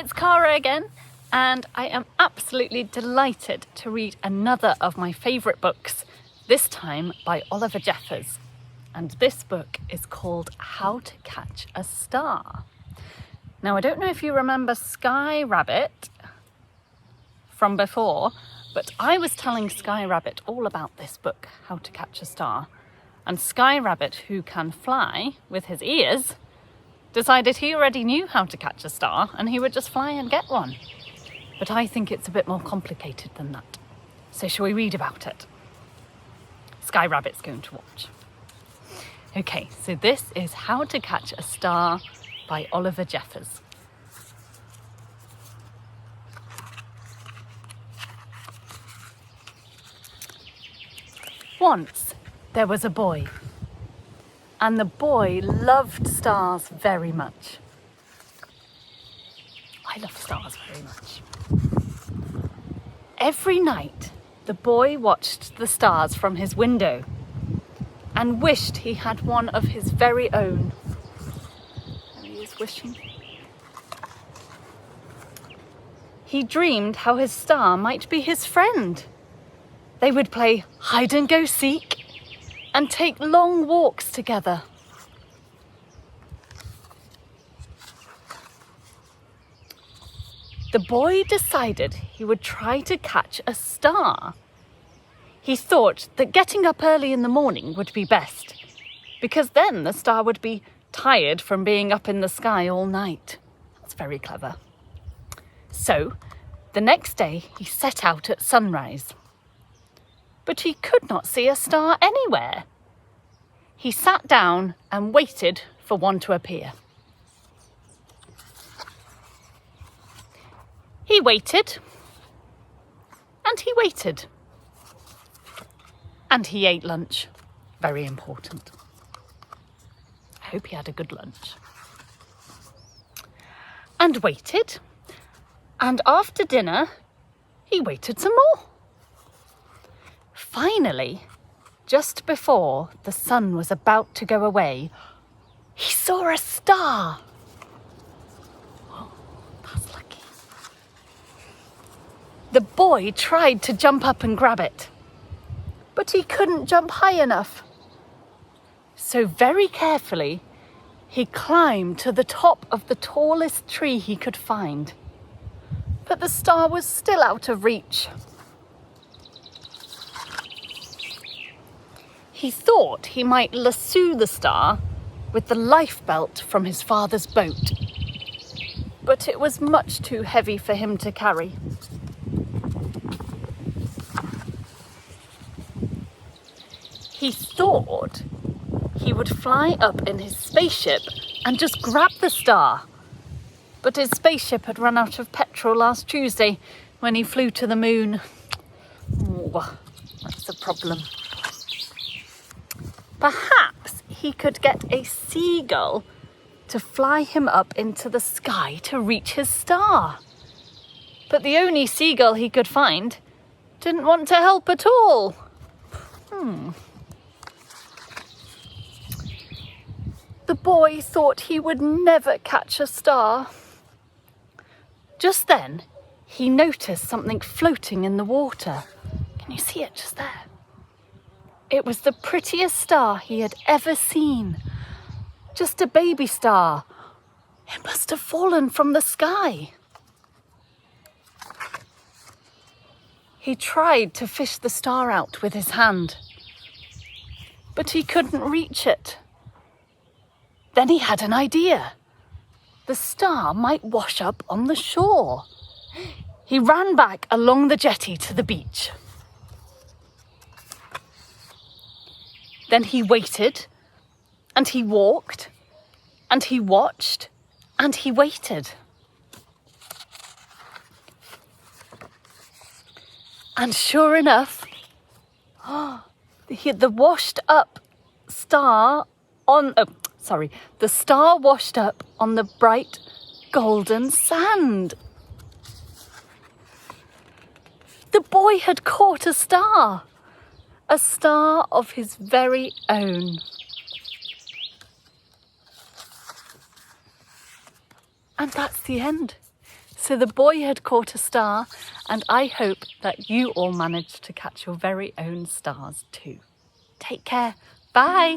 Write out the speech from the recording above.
it's Ceara again, and I am absolutely delighted to read another of my favourite books, this time by Oliver Jeffers. And this book is called How to Catch a Star. Now, I don't know if you remember Sky Rabbit from before, but I was telling Sky Rabbit all about this book, How to Catch a Star. And Sky Rabbit, who can fly with his ears, decided he already knew how to catch a star and he would just fly and get one. But I think it's a bit more complicated than that. So shall we read about it? Sky Rabbit's going to watch. Okay, so this is How to Catch a Star by Oliver Jeffers. Once there was a boy, and the boy loved stars very much. I love stars very much. Every night, the boy watched the stars from his window and wished he had one of his very own. There he is wishing. He dreamed how his star might be his friend. They would play hide and go seek and take long walks together. The boy decided he would try to catch a star. He thought that getting up early in the morning would be best, because then the star would be tired from being up in the sky all night. That's very clever. So, the next day he set out at sunrise. But he could not see a star anywhere. He sat down and waited for one to appear. He waited, and he waited, and he ate lunch. Very important. I hope he had a good lunch. And waited, and after dinner, he waited some more. Finally, just before the sun was about to go away, he saw a star. Oh, that's lucky. The boy tried to jump up and grab it, but he couldn't jump high enough. So very carefully, he climbed to the top of the tallest tree he could find. But the star was still out of reach. He thought he might lasso the star with the lifebelt from his father's boat, but it was much too heavy for him to carry. He thought he would fly up in his spaceship and just grab the star, but his spaceship had run out of petrol last Tuesday when he flew to the moon. Oh, that's a problem. Perhaps he could get a seagull to fly him up into the sky to reach his star. But the only seagull he could find didn't want to help at all. The boy thought he would never catch a star. Just then, he noticed something floating in the water. Can you see it just there? It was the prettiest star he had ever seen. Just a baby star. It must have fallen from the sky. He tried to fish the star out with his hand, but he couldn't reach it. Then he had an idea. The star might wash up on the shore. He ran back along the jetty to the beach. Then he waited, and he walked, and he watched, and he waited. And sure enough, the star washed up on the bright golden sand. The boy had caught a star of his very own. And that's the end. So the boy had caught a star, and I hope that you all managed to catch your very own stars too. Take care. Bye.